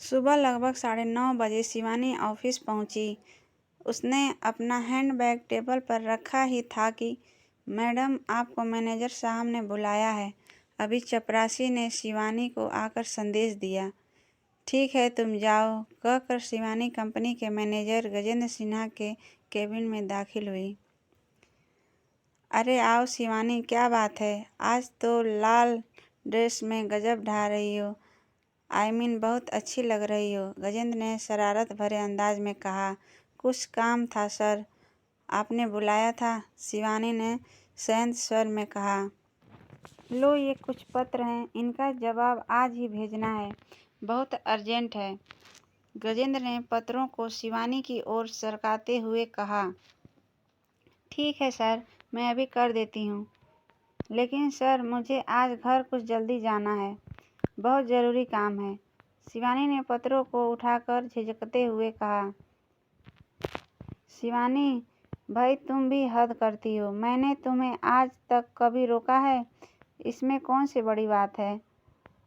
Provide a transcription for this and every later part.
सुबह लगभग 9:30 बजे शिवानी ऑफिस पहुंची। उसने अपना हैंडबैग टेबल पर रखा ही था कि मैडम, आपको मैनेजर साहब ने बुलाया है। अभी चपरासी ने शिवानी को आकर संदेश दिया। ठीक है, तुम जाओ, कहकर शिवानी कंपनी के मैनेजर गजेंद्र सिन्हा के केबिन में दाखिल हुई। अरे आओ शिवानी, क्या बात है? आज तो लाल ड्रेस में गजब ढा रही हो। बहुत अच्छी लग रही हो, गजेंद्र ने शरारत भरे अंदाज में कहा। कुछ काम था सर, आपने बुलाया था, शिवानी ने शांत स्वर में कहा। लो, ये कुछ पत्र हैं, इनका जवाब आज ही भेजना है, बहुत अर्जेंट है। गजेंद्र ने पत्रों को शिवानी की ओर सरकाते हुए कहा। ठीक है सर, मैं अभी कर देती हूँ। लेकिन सर, मुझे आज घर कुछ जल्दी जाना है, बहुत ज़रूरी काम है। शिवानी ने पत्रों को उठाकर झिझकते हुए कहा। शिवानी भाई, तुम भी हद करती हो। मैंने तुम्हें आज तक कभी रोका है? इसमें कौन सी बड़ी बात है?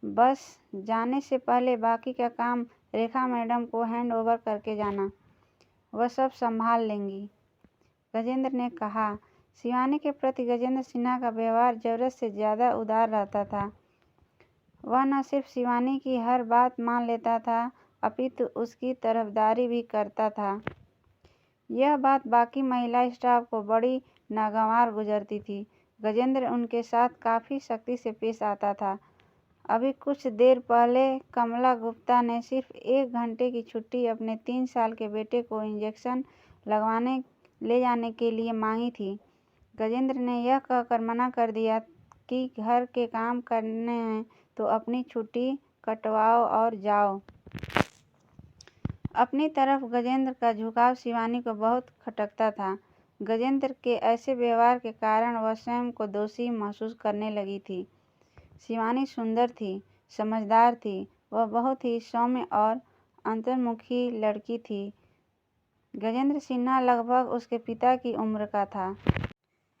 बस जाने से पहले बाकी का काम रेखा मैडम को हैंड ओवर करके जाना, वह सब संभाल लेंगी, गजेंद्र ने कहा। शिवानी के प्रति गजेंद्र सिन्हा का व्यवहार ज़रूरत से ज़्यादा उदार रहता था। वह न सिर्फ शिवानी की हर बात मान लेता था, अपितु उसकी तरफदारी भी करता था। यह बात बाकी महिला स्टाफ को बड़ी नागवार गुजरती थी। गजेंद्र उनके साथ काफ़ी सख्ती से पेश आता था। अभी कुछ देर पहले कमला गुप्ता ने सिर्फ 1 घंटे की छुट्टी अपने 3 साल के बेटे को इंजेक्शन लगवाने ले जाने के लिए मांगी थी। गजेंद्र ने यह कहकर मना कर दिया कि घर के काम करने हैं तो अपनी छुट्टी कटवाओ और जाओ। अपनी तरफ गजेंद्र का झुकाव शिवानी को बहुत खटकता था। गजेंद्र के ऐसे व्यवहार के कारण वह स्वयं को दोषी महसूस करने लगी थी। शिवानी सुंदर थी, समझदार थी, वह बहुत ही सौम्य और अंतर्मुखी लड़की थी। गजेंद्र सिन्हा लगभग उसके पिता की उम्र का था।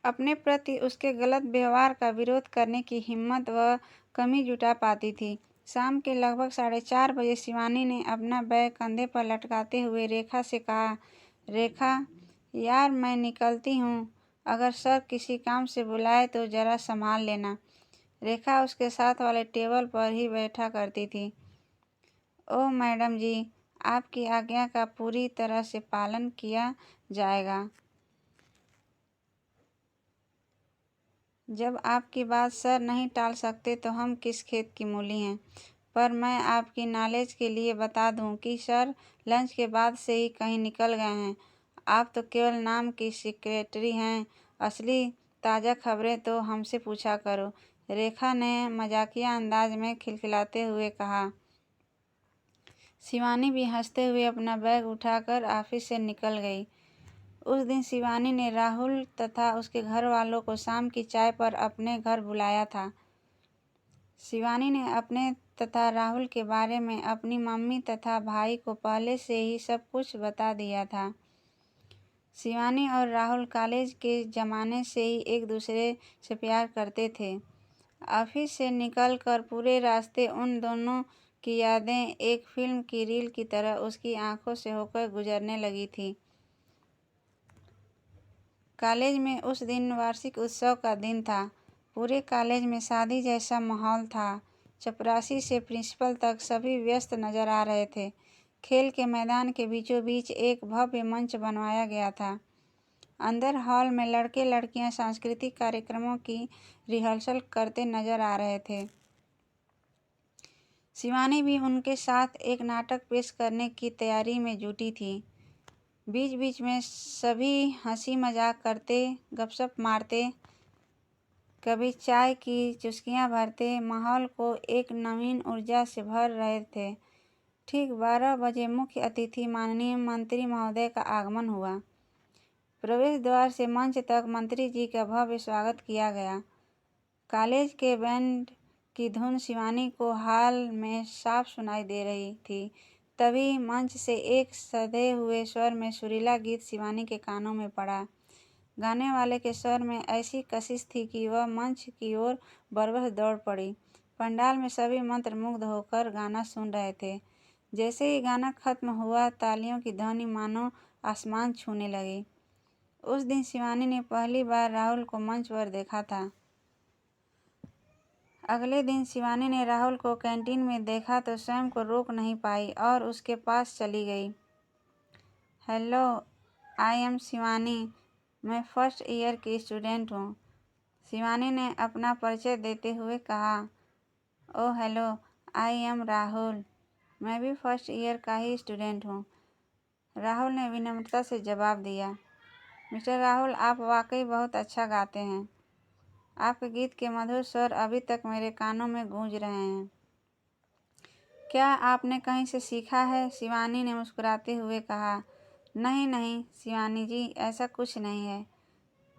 अपने प्रति उसके गलत व्यवहार का विरोध करने की हिम्मत वह कम ही जुटा पाती थी। शाम के लगभग 4:30 बजे शिवानी ने अपना बैग कंधे पर लटकाते हुए रेखा से कहा। रेखा, यार मैं निकलती हूँ, अगर सर किसी काम से बुलाए तो ज़रा संभाल लेना। रेखा उसके साथ वाले टेबल पर ही बैठा करती थी। ओह मैडम जी, आपकी आज्ञा का पूरी तरह से पालन किया जाएगा। जब आपकी बात सर नहीं टाल सकते तो हम किस खेत की मूली हैं। पर मैं आपकी नॉलेज के लिए बता दूं कि सर लंच के बाद से ही कहीं निकल गए हैं। आप तो केवल नाम की सेक्रेटरी हैं, असली ताज़ा खबरें तो हमसे पूछा करो, रेखा ने मजाकिया अंदाज में खिलखिलाते हुए कहा। शिवानी भी हंसते हुए अपना बैग उठाकर ऑफिस से निकल गई। उस दिन शिवानी ने राहुल तथा उसके घर वालों को शाम की चाय पर अपने घर बुलाया था। शिवानी ने अपने तथा राहुल के बारे में अपनी मम्मी तथा भाई को पहले से ही सब कुछ बता दिया था। शिवानी और राहुल कॉलेज के ज़माने से ही एक दूसरे से प्यार करते थे। ऑफिस से निकलकर पूरे रास्ते उन दोनों की यादें एक फिल्म की रील की तरह उसकी आंखों से होकर गुजरने लगी थी। कॉलेज में उस दिन वार्षिक उत्सव का दिन था। पूरे कॉलेज में शादी जैसा माहौल था। चपरासी से प्रिंसिपल तक सभी व्यस्त नजर आ रहे थे। खेल के मैदान के बीचों बीच एक भव्य मंच बनवाया गया था। अंदर हॉल में लड़के लड़कियां सांस्कृतिक कार्यक्रमों की रिहर्सल करते नजर आ रहे थे। शिवानी भी उनके साथ एक नाटक पेश करने की तैयारी में जुटी थी। बीच बीच में सभी हंसी मजाक करते, गपशप मारते, कभी चाय की चुस्कियां भरते, माहौल को एक नवीन ऊर्जा से भर रहे थे। ठीक 12 बजे मुख्य अतिथि माननीय मंत्री महोदय का आगमन हुआ। प्रवेश द्वार से मंच तक मंत्री जी का भव्य स्वागत किया गया। कॉलेज के बैंड की धुन शिवानी को हॉल में साफ सुनाई दे रही थी। तभी मंच से एक सधे हुए स्वर में सुरीला गीत शिवानी के कानों में पड़ा। गाने वाले के स्वर में ऐसी कशिश थी कि वह मंच की ओर बरबस दौड़ पड़ी। पंडाल में सभी मंत्रमुग्ध होकर गाना सुन रहे थे। जैसे ही गाना खत्म हुआ, तालियों की ध्वनि मानो आसमान छूने लगी। उस दिन शिवानी ने पहली बार राहुल को मंच पर देखा था। अगले दिन शिवानी ने राहुल को कैंटीन में देखा तो स्वयं को रोक नहीं पाई और उसके पास चली गई। हेलो, आई एम शिवानी, मैं फर्स्ट ईयर की स्टूडेंट हूँ, शिवानी ने अपना परिचय देते हुए कहा। Oh hello, I am Rahul, मैं भी फर्स्ट ईयर का ही स्टूडेंट हूँ, राहुल ने विनम्रता से जवाब दिया। मिस्टर राहुल, आप वाकई बहुत अच्छा गाते हैं, आपके गीत के मधुर स्वर अभी तक मेरे कानों में गूंज रहे हैं। क्या आपने कहीं से सीखा है? शिवानी ने मुस्कुराते हुए कहा। नहीं नहीं शिवानी जी, ऐसा कुछ नहीं है,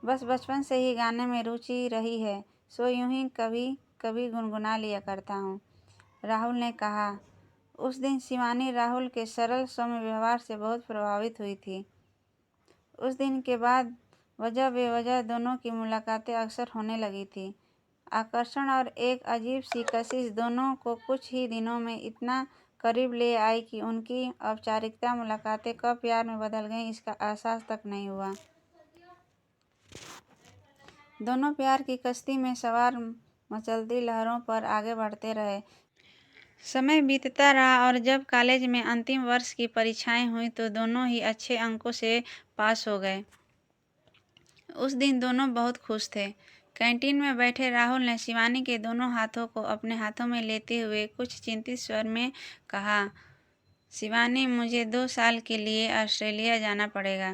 बस बचपन से ही गाने में रुचि रही है, सो यूं ही कभी कभी गुनगुना लिया करता हूँ, राहुल ने कहा। उस दिन शिवानी राहुल के सरल सौम्य व्यवहार से बहुत प्रभावित हुई थी। उस दिन के बाद वजह बेवजह दोनों की मुलाकातें अक्सर होने लगी थी। आकर्षण और एक अजीब सी कशिश दोनों को कुछ ही दिनों में इतना करीब ले आई कि उनकी औपचारिकता मुलाकातें कब प्यार में बदल गईं, इसका एहसास तक नहीं हुआ। दोनों प्यार की कश्ती में सवार मचलती लहरों पर आगे बढ़ते रहे। समय बीतता रहा और जब कॉलेज में अंतिम वर्ष की परीक्षाएं हुई तो दोनों ही अच्छे अंकों से पास हो गए। उस दिन दोनों बहुत खुश थे। कैंटीन में बैठे राहुल ने शिवानी के दोनों हाथों को अपने हाथों में लेते हुए कुछ चिंतित स्वर में कहा। शिवानी, मुझे 2 साल के लिए ऑस्ट्रेलिया जाना पड़ेगा,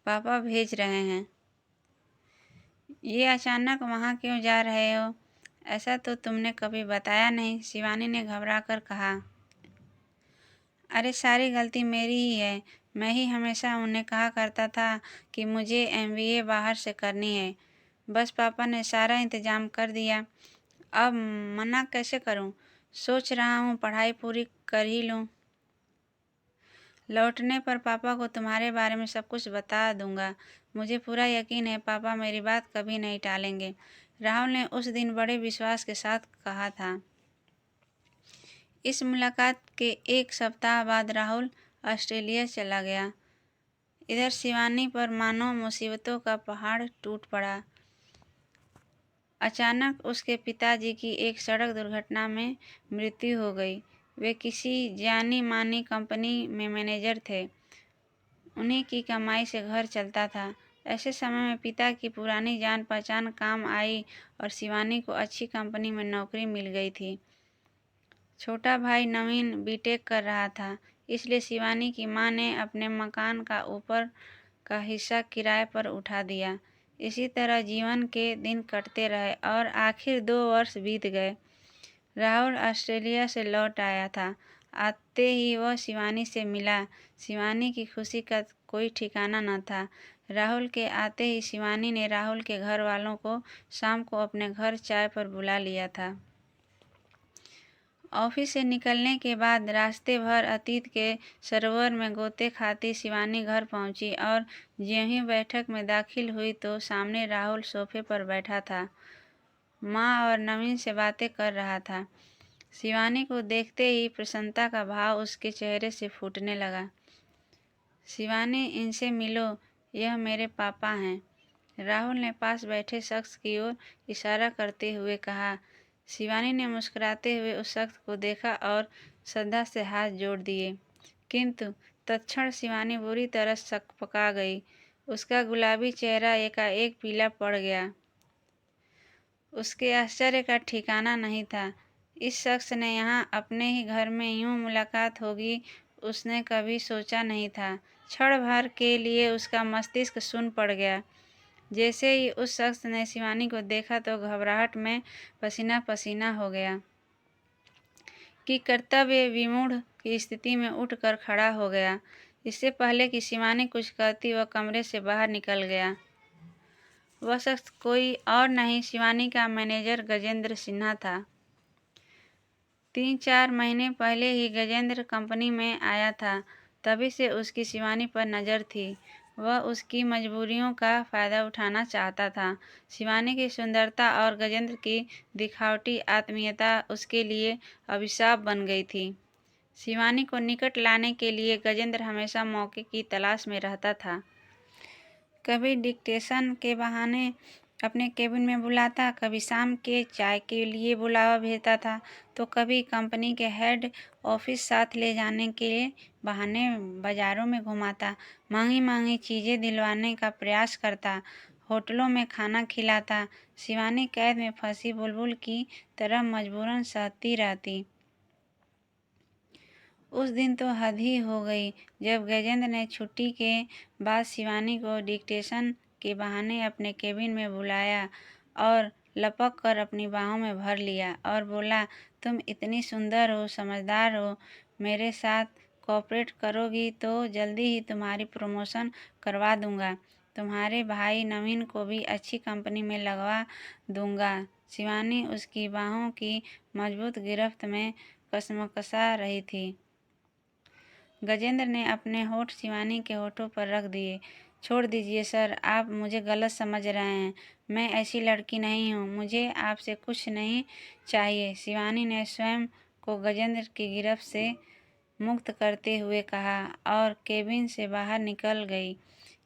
पापा भेज रहे हैं। ये अचानक वहाँ क्यों जा रहे हो? ऐसा तो तुमने कभी बताया नहीं, शिवानी ने घबराकर कहा। अरे सारी गलती मेरी ही है, मैं ही हमेशा उन्हें कहा करता था कि मुझे एमबीए बाहर से करनी है, बस पापा ने सारा इंतजाम कर दिया, अब मना कैसे करूं? सोच रहा हूं पढ़ाई पूरी कर ही लूं, लौटने पर पापा को तुम्हारे बारे में सब कुछ बता दूंगा, मुझे पूरा यकीन है पापा मेरी बात कभी नहीं टालेंगे, राहुल ने उस दिन बड़े विश्वास के साथ कहा था। इस मुलाकात के 1 सप्ताह बाद राहुल ऑस्ट्रेलिया चला गया। इधर शिवानी पर मानो मुसीबतों का पहाड़ टूट पड़ा। अचानक उसके पिताजी की एक सड़क दुर्घटना में मृत्यु हो गई। वे किसी जानी मानी कंपनी में मैनेजर थे, उन्हीं की कमाई से घर चलता था। ऐसे समय में पिता की पुरानी जान पहचान काम आई और शिवानी को अच्छी कंपनी में नौकरी मिल गई थी। छोटा भाई नवीन बीटेक कर रहा था, इसलिए शिवानी की मां ने अपने मकान का ऊपर का हिस्सा किराए पर उठा दिया। इसी तरह जीवन के दिन कटते रहे और आखिर 2 वर्ष बीत गए। राहुल ऑस्ट्रेलिया से लौट आया था। आते ही वह शिवानी से मिला। शिवानी की खुशी का कोई ठिकाना न था। राहुल के आते ही शिवानी ने राहुल के घर वालों को शाम को अपने घर चाय पर बुला लिया था। ऑफिस से निकलने के बाद रास्ते भर अतीत के सरोवर में गोते खाती शिवानी घर पहुंची और ज्यों ही बैठक में दाखिल हुई तो सामने राहुल सोफे पर बैठा था, माँ और नवीन से बातें कर रहा था। शिवानी को देखते ही प्रसन्नता का भाव उसके चेहरे से फूटने लगा। शिवानी, इनसे मिलो, यह मेरे पापा हैं, राहुल ने पास बैठे शख्स की ओर इशारा करते हुए कहा। शिवानी ने मुस्कुराते हुए उस शख्स को देखा और श्रद्धा से हाथ जोड़ दिए, किंतु तत्क्षण शिवानी बुरी तरह सकपका गई। उसका गुलाबी चेहरा एकाएक पीला पड़ गया। उसके आश्चर्य का ठिकाना नहीं था। इस शख्स ने यहाँ अपने ही घर में यूं मुलाकात होगी, उसने कभी सोचा नहीं था। क्षण भर के लिए उसका मस्तिष्क सुन्न पड़ गया। जैसे ही उस शख्स ने शिवानी को देखा तो घबराहट में पसीना पसीना हो गया कि कर्तव्य विमूढ़ की स्थिति में उठकर खड़ा हो गया। इससे पहले कि शिवानी कुछ कहती वह कमरे से बाहर निकल गया। वह शख्स कोई और नहीं, शिवानी का मैनेजर गजेंद्र सिन्हा था। 3-4 महीने पहले ही गजेंद्र कंपनी में आया था, तभी से उसकी शिवानी पर नज़र थी। वह उसकी मजबूरियों का फ़ायदा उठाना चाहता था। शिवानी की सुंदरता और गजेंद्र की दिखावटी आत्मीयता उसके लिए अभिशाप बन गई थी। शिवानी को निकट लाने के लिए गजेंद्र हमेशा मौके की तलाश में रहता था। कभी डिक्टेशन के बहाने अपने केबिन में बुलाता, कभी शाम के चाय के लिए बुलावा भेजता था, तो कभी कंपनी के हेड ऑफिस साथ ले जाने के बहाने बाजारों में घुमाता, महंगी महंगी चीज़ें दिलवाने का प्रयास करता, होटलों में खाना खिलाता। शिवानी कैद में फंसी बुलबुल की तरह मजबूरन सहती रहती। उस दिन तो हद ही हो गई जब गजेंद्र ने छुट्टी के बाद शिवानी को डिक्टेशन के बहाने अपने केबिन में बुलाया और लपक कर अपनी बाहों में भर लिया और बोला, तुम इतनी सुंदर हो, समझदार हो, मेरे साथ कोऑपरेट करोगी तो जल्दी ही तुम्हारी प्रमोशन करवा दूंगा, तुम्हारे भाई नवीन को भी अच्छी कंपनी में लगवा दूंगा। शिवानी उसकी बाहों की मजबूत गिरफ्त में कसमकसा रही थी। गजेंद्र ने अपने होठ शिवानी के होठों पर रख दिए। छोड़ दीजिए सर, आप मुझे गलत समझ रहे हैं, मैं ऐसी लड़की नहीं हूँ, मुझे आपसे कुछ नहीं चाहिए। शिवानी ने स्वयं को गजेंद्र की गिरफ्त से मुक्त करते हुए कहा और केबिन से बाहर निकल गई।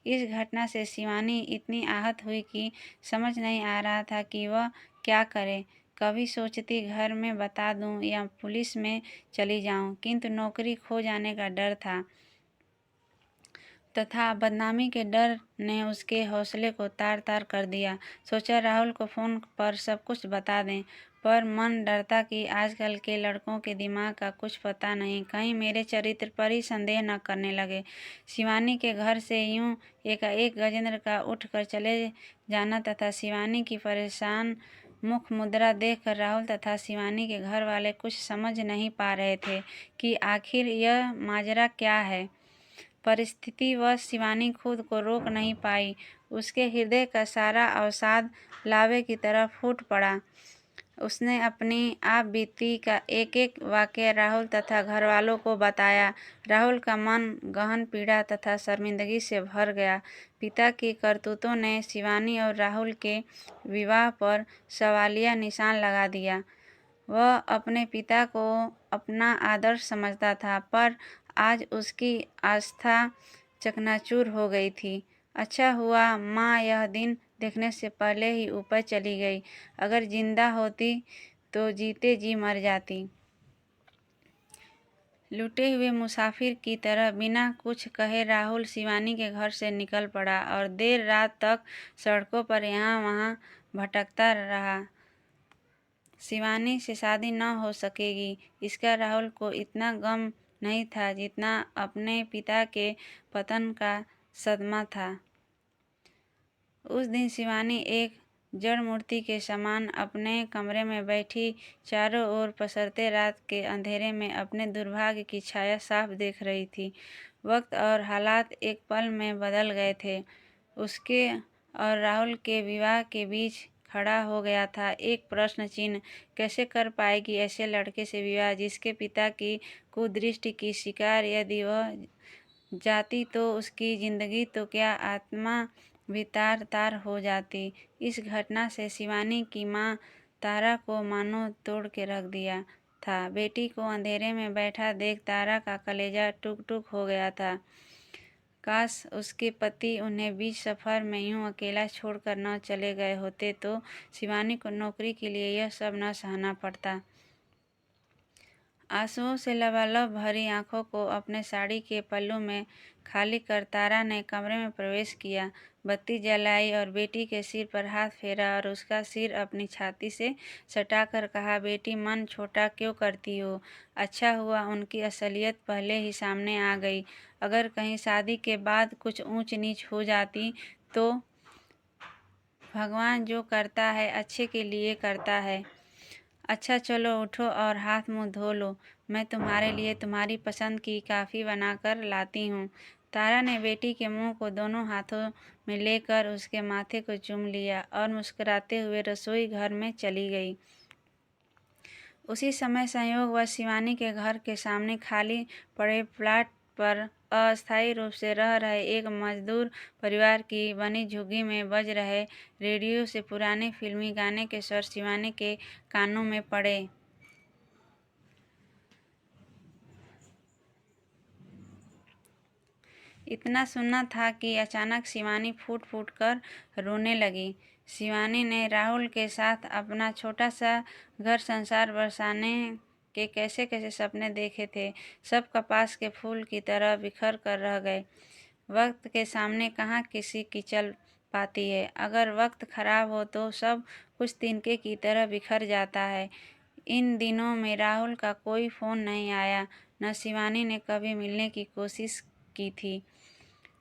इस घटना से शिवानी इतनी आहत हुई कि समझ नहीं आ रहा था कि वह क्या करे। कभी सोचती घर में बता दूं या पुलिस में चली जाऊं, किंतु नौकरी खो जाने का डर था तथा बदनामी के डर ने उसके हौसले को तार तार कर दिया। सोचा राहुल को फ़ोन पर सब कुछ बता दें, पर मन डरता कि आजकल के लड़कों के दिमाग का कुछ पता नहीं, कहीं मेरे चरित्र पर ही संदेह न करने लगे। शिवानी के घर से यूं एकाएक गजेंद्र का उठकर चले जाना तथा शिवानी की परेशान मुख मुद्रा देखकर राहुल तथा शिवानी के घर वाले कुछ समझ नहीं पा रहे थे कि आखिर यह माजरा क्या है। परिस्थितिवश शिवानी खुद को रोक नहीं पाई। उसके हृदय का सारा अवसाद लावे की तरह फूट पड़ा। उसने अपनी आप बीती का एक एक वाकया राहुल तथा घरवालों को बताया। राहुल का मन गहन पीड़ा तथा शर्मिंदगी से भर गया। पिता की करतूतों ने शिवानी और राहुल के विवाह पर सवालिया निशान लगा दिया। वह अपने पिता को अपना आदर्श समझता था, पर आज उसकी आस्था चकनाचूर हो गई थी। अच्छा हुआ माँ यह दिन देखने से पहले ही ऊपर चली गई, अगर जिंदा होती तो जीते जी मर जाती। लुटे हुए मुसाफिर की तरह बिना कुछ कहे राहुल शिवानी के घर से निकल पड़ा और देर रात तक सड़कों पर यहाँ वहाँ भटकता रहा। शिवानी से शादी न हो सकेगी, इसका राहुल को इतना गम नहीं था जितना अपने पिता के पतन का सदमा था। उस दिन शिवानी एक जड़ मूर्ति के समान अपने कमरे में बैठी चारों ओर पसरते रात के अंधेरे में अपने दुर्भाग्य की छाया साफ देख रही थी। वक्त और हालात एक पल में बदल गए थे। उसके और राहुल के विवाह के बीच खड़ा हो गया था एक प्रश्न चिन्ह। कैसे कर पाएगी ऐसे लड़के से विवाह जिसके पिता की कुदृष्टि की शिकार यदि वह जाती तो उसकी जिंदगी तो क्या आत्मा भी तार तार हो जाती। इस घटना से शिवानी की माँ तारा को मानो तोड़ के रख दिया था। बेटी को अंधेरे में बैठा देख तारा का कलेजा टुक टुक हो गया था। काश उसके पति उन्हें बीच सफ़र में यूं अकेला छोड़कर न चले गए होते तो शिवानी को नौकरी के लिए यह सब न सहना पड़ता। आंसुओं से लबालब भरी आंखों को अपने साड़ी के पल्लू में खाली कर तारा ने कमरे में प्रवेश किया, बत्ती जलाई और बेटी के सिर पर हाथ फेरा और उसका सिर अपनी छाती से सटाकर कहा, बेटी मन छोटा क्यों करती हो। अच्छा हुआ उनकी असलियत पहले ही सामने आ गई। अगर कहीं शादी के बाद कुछ ऊंच नीच हो जाती तो भगवान जो करता है अच्छे के लिए करता है। अच्छा चलो उठो और हाथ मुंह धो लो, मैं तुम्हारे लिए तुम्हारी पसंद की कॉफ़ी बनाकर लाती हूँ। तारा ने बेटी के मुंह को दोनों हाथों में लेकर उसके माथे को चूम लिया और मुस्कुराते हुए रसोई घर में चली गई। उसी समय संयोगवश शिवानी के घर के सामने खाली पड़े प्लाट पर अस्थायी रूप से रह रहे एक मजदूर परिवार की बनी झुग्गी में बज रहे रेडियो से पुराने फिल्मी गाने के स्वर शिवानी के कानों में पड़े। इतना सुनना था कि अचानक शिवानी फूट फूट कर रोने लगी। शिवानी ने राहुल के साथ अपना छोटा सा घर संसार बसाने के कैसे कैसे सपने देखे थे, सब कपास के फूल की तरह बिखर कर रह गए। वक्त के सामने कहाँ किसी की चल पाती है। अगर वक्त खराब हो तो सब कुछ तिनके की तरह बिखर जाता है। इन दिनों में राहुल का कोई फ़ोन नहीं आया, न शिवानी ने कभी मिलने की कोशिश की थी।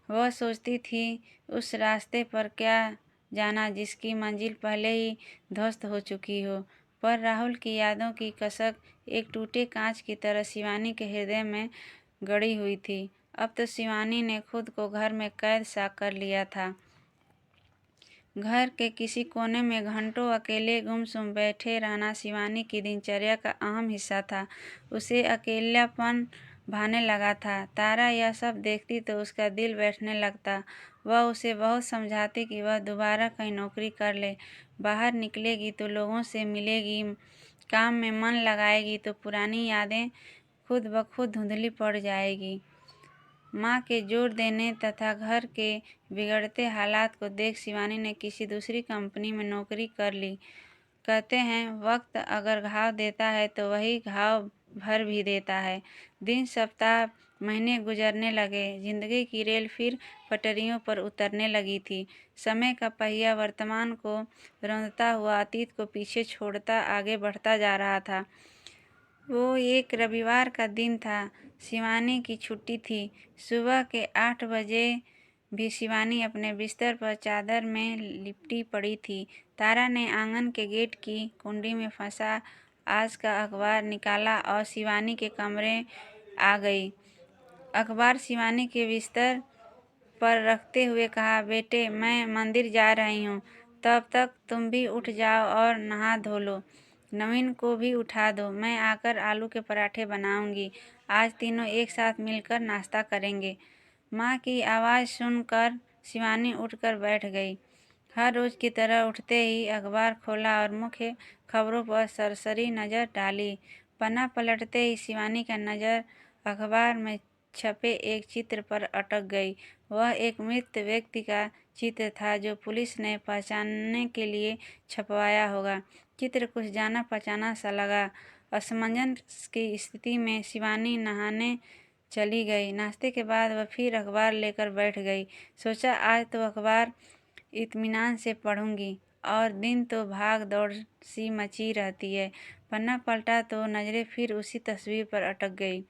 वह सोचती थी उस रास्ते पर क्या जाना जिसकी मंजिल पहले ही ध्वस्त हो चुकी हो। पर राहुल की यादों की कसक एक टूटे कांच की तरह शिवानी के हृदय में गड़ी हुई थी। अब तो शिवानी ने खुद को घर में कैद सा कर लिया था। घर के किसी कोने में घंटों अकेले गुमसुम बैठे रहना शिवानी की दिनचर्या का अहम हिस्सा था। उसे अकेलापन भाने लगा था। तारा यह सब देखती तो उसका दिल बैठने लगता। वह उसे बहुत समझाती कि वह दोबारा कहीं नौकरी कर ले, बाहर निकलेगी तो लोगों से मिलेगी, काम में मन लगाएगी तो पुरानी यादें खुद ब खुद धुंधली पड़ जाएगी। माँ के जोर देने तथा घर के बिगड़ते हालात को देख शिवानी ने किसी दूसरी कंपनी में नौकरी कर ली। कहते हैं वक्त अगर घाव देता है तो वही घाव भर भी देता है। दिन, सप्ताह, महीने गुजरने लगे। जिंदगी की रेल फिर पटरियों पर उतरने लगी थी। समय का पहिया वर्तमान को रौंदता हुआ अतीत को पीछे छोड़ता आगे बढ़ता जा रहा था। वो एक रविवार का दिन था। शिवानी की छुट्टी थी। सुबह के 8 बजे भी शिवानी अपने बिस्तर पर चादर में लिपटी पड़ी थी। तारा ने आंगन के गेट की कुंडी में फंसा आज का अखबार निकाला और शिवानी के कमरे आ गई। अखबार शिवानी के बिस्तर पर रखते हुए कहा, बेटे मैं मंदिर जा रही हूँ, तब तक तुम भी उठ जाओ और नहा धो लो। नवीन को भी उठा दो, मैं आकर आलू के पराठे बनाऊंगी। आज तीनों एक साथ मिलकर नाश्ता करेंगे। माँ की आवाज़ सुनकर शिवानी उठकर बैठ गई। हर रोज की तरह उठते ही अखबार खोला और मुख्य खबरों पर सरसरी नज़र डाली। पन्ना पलटते ही शिवानी का नज़र अखबार में छपे एक चित्र पर अटक गई। वह एक मृत व्यक्ति का चित्र था जो पुलिस ने पहचानने के लिए छपवाया होगा। चित्र कुछ जाना पहचाना सा लगा। असमंजस की स्थिति में शिवानी नहाने चली गई। नाश्ते के बाद वह फिर अखबार लेकर बैठ गई। सोचा आज तो अखबार इत्मीनान से पढ़ूंगी। और दिन तो भाग दौड़ सी मची रहती है। पन्ना पलटा तो नज़रें फिर उसी तस्वीर पर अटक गई।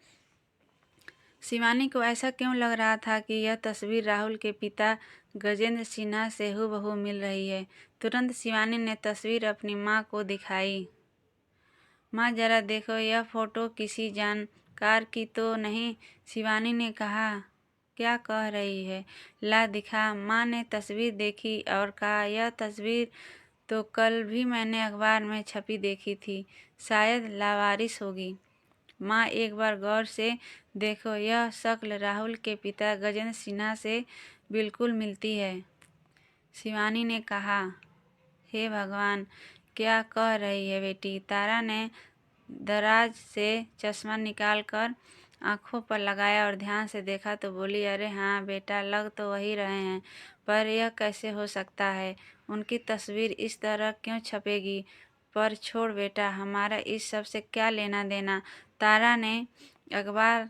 शिवानी को ऐसा क्यों लग रहा था कि यह तस्वीर राहुल के पिता गजेंद्र सिन्हा से हूबहू मिल रही है। तुरंत शिवानी ने तस्वीर अपनी माँ को दिखाई। माँ जरा देखो, यह फ़ोटो किसी जानकार की तो नहीं? शिवानी ने कहा। क्या कह रही है? ला दिखा। माँ ने तस्वीर देखी और कहा, यह तस्वीर तो कल भी मैंने अखबार में छपी देखी थी, शायद लावारिस होगी। माँ एक बार गौर से देखो, यह शक्ल राहुल के पिता गजेंद्र सिन्हा से बिल्कुल मिलती है। शिवानी ने कहा, हे भगवान, क्या कह रही है बेटी? तारा ने दराज से चश्मा निकालकर आंखों पर लगाया और ध्यान से देखा तो बोली, अरे हाँ बेटा, लग तो वही रहे हैं, पर यह कैसे हो सकता है? उनकी तस्वीर इस तरह क्यों छपेगी? पर छोड़ बेटा, हमारा इस सब से क्या लेना देना। तारा ने अखबार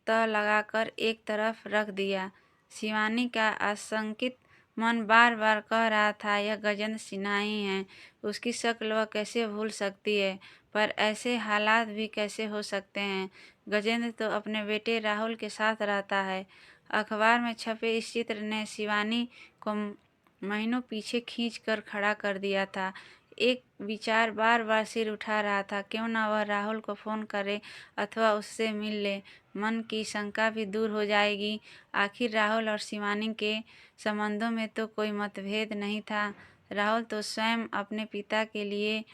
तह लगाकर एक तरफ रख दिया। शिवानी का आशंकित मन बार बार कह रहा था, यह गजेंद्र सिन्हा ही हैं। उसकी शक्ल वह कैसे भूल सकती है? पर ऐसे हालात भी कैसे हो सकते हैं? गजेंद्र तो अपने बेटे राहुल के साथ रहता है। अखबार में छपे इस चित्र ने शिवानी को महीनों पीछे खींच कर खड़ा कर दिया था। एक विचार बार बार सिर उठा रहा था, क्यों न वह राहुल को फ़ोन करे अथवा उससे मिल ले। मन की शंका भी दूर हो जाएगी। आखिर राहुल और शिवानी के संबंधों में तो कोई मतभेद नहीं था। राहुल तो स्वयं अपने पिता के लिए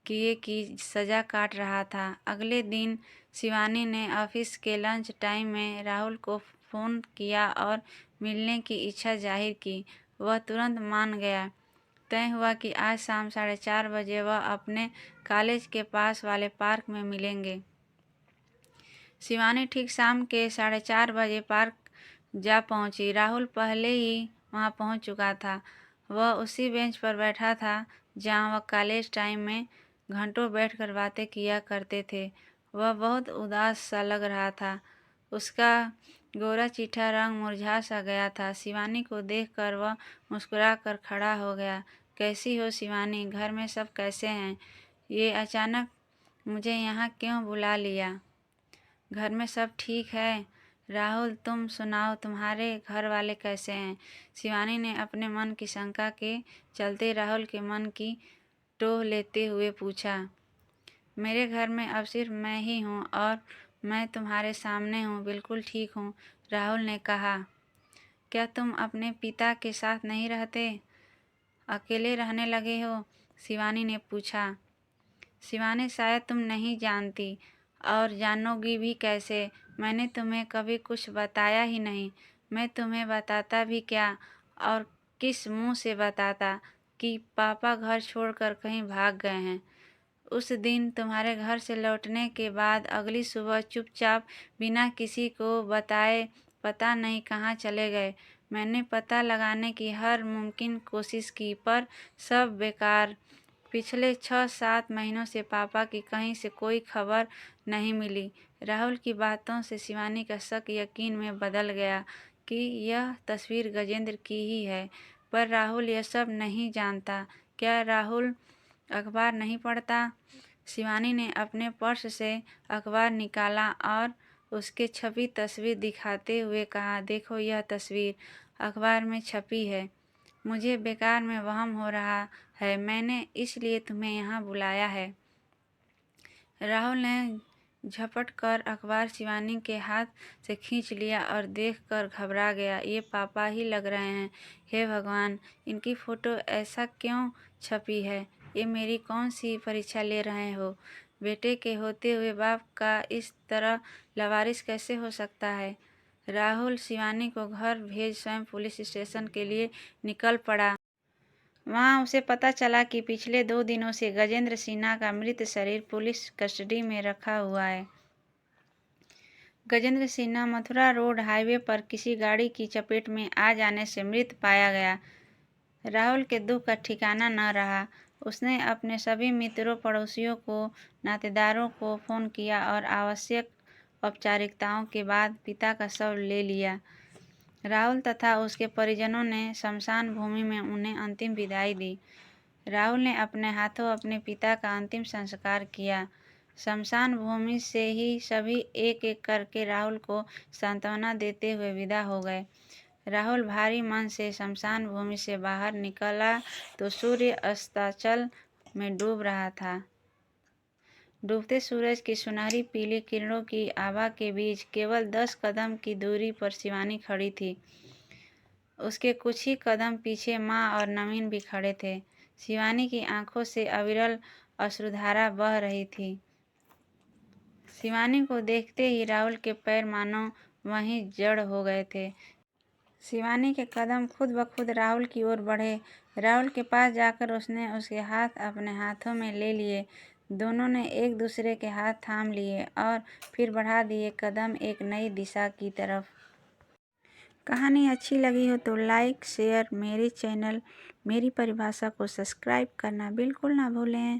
किए की सज़ा काट रहा था। अगले दिन शिवानी ने ऑफिस के लंच टाइम में राहुल को फ़ोन किया और मिलने की इच्छा जाहिर की। वह तुरंत मान गया। तय हुआ कि आज शाम 4:30 बजे वह अपने कॉलेज के पास वाले पार्क में मिलेंगे। शिवानी ठीक शाम के 4:30 बजे पार्क जा पहुंची। राहुल पहले ही वहां पहुंच चुका था। वह उसी बेंच पर बैठा था जहां वह कॉलेज टाइम में घंटों बैठकर बातें किया करते थे। वह बहुत उदास सा लग रहा था। उसका गोरा चिट्ठा रंग मुरझा सा गया था। शिवानी को देखकर वह मुस्कुराकर खड़ा हो गया। कैसी हो शिवानी? घर में सब कैसे हैं? ये अचानक मुझे यहाँ क्यों बुला लिया? घर में सब ठीक है राहुल, तुम सुनाओ, तुम्हारे घर वाले कैसे हैं? शिवानी ने अपने मन की शंका के चलते राहुल के मन की टोह लेते हुए पूछा। मेरे घर में अब सिर्फ मैं ही हूँ और मैं तुम्हारे सामने हूँ, बिल्कुल ठीक हूँ, राहुल ने कहा। क्या तुम अपने पिता के साथ नहीं रहते? अकेले रहने लगे हो? शिवानी ने पूछा। शिवानी, शायद तुम नहीं जानती और जानोगी भी कैसे? मैंने तुम्हें कभी कुछ बताया ही नहीं। मैं तुम्हें बताता भी क्या और किस मुंह से बताता कि पापा घर छोड़कर कहीं भाग गए हैं। उस दिन तुम्हारे घर से लौटने के बाद अगली सुबह चुपचाप बिना किसी को बताए पता नहीं कहाँ चले गए। मैंने पता लगाने की हर मुमकिन कोशिश की पर सब बेकार। पिछले 6-7 महीनों से पापा की कहीं से कोई खबर नहीं मिली। राहुल की बातों से शिवानी का शक यकीन में बदल गया कि यह तस्वीर गजेंद्र की ही है। पर राहुल यह सब नहीं जानता। क्या राहुल अखबार नहीं पढ़ता? शिवानी ने अपने पर्स से अखबार निकाला और उसके छपी तस्वीर दिखाते हुए कहा, देखो यह तस्वीर अखबार में छपी है। मुझे बेकार में वहम हो रहा है, मैंने इसलिए तुम्हें यहाँ बुलाया है। राहुल ने झपट कर अखबार शिवानी के हाथ से खींच लिया और देखकर घबरा गया। ये पापा ही लग रहे हैं। हे भगवान, इनकी फ़ोटो ऐसा क्यों छपी है? ये मेरी कौन सी परीक्षा ले रहे हो? बेटे के होते हुए बाप का इस तरह लावारिस कैसे हो सकता है? राहुल शिवानी को घर भेज स्वयं पुलिस स्टेशन के लिए निकल पड़ा। वहां उसे पता चला कि पिछले 2 दिनों से गजेंद्र सिन्हा का मृत शरीर पुलिस कस्टडी में रखा हुआ है। गजेंद्र सिन्हा मथुरा रोड हाईवे पर किसी गाड़ी की चपेट में आ जाने से मृत पाया गया। राहुल के दुख का ठिकाना न रहा। उसने अपने सभी मित्रों, पड़ोसियों को, नातेदारों को फोन किया और आवश्यक औपचारिकताओं के बाद पिता का शव ले लिया। राहुल तथा उसके परिजनों ने शमशान भूमि में उन्हें अंतिम विदाई दी। राहुल ने अपने हाथों अपने पिता का अंतिम संस्कार किया। शमशान भूमि से ही सभी एक एक करके राहुल को सांत्वना देते हुए विदा हो गए। राहुल भारी मन से शमशान भूमि से बाहर निकला तो सूर्य अस्ताचल में डूब रहा था। डूबते सूरज की सुनहरी पीली किरणों की आभा के बीच केवल 10 कदम की दूरी पर शिवानी खड़ी थी। उसके कुछ ही कदम पीछे माँ और नवीन भी खड़े थे। शिवानी की आंखों से अविरल अश्रुधारा बह रही थी। शिवानी को देखते ही राहुल के पैर मानो वहीं जड़ हो गए थे। शिवानी के कदम खुद ब खुद राहुल की ओर बढ़े। राहुल के पास जाकर उसने उसके हाथ अपने हाथों में ले लिए। दोनों ने एक दूसरे के हाथ थाम लिए और फिर बढ़ा दिए कदम एक नई दिशा की तरफ। कहानी अच्छी लगी हो तो लाइक, शेयर, मेरे चैनल मेरी परिभाषा को सब्सक्राइब करना बिल्कुल ना भूलें।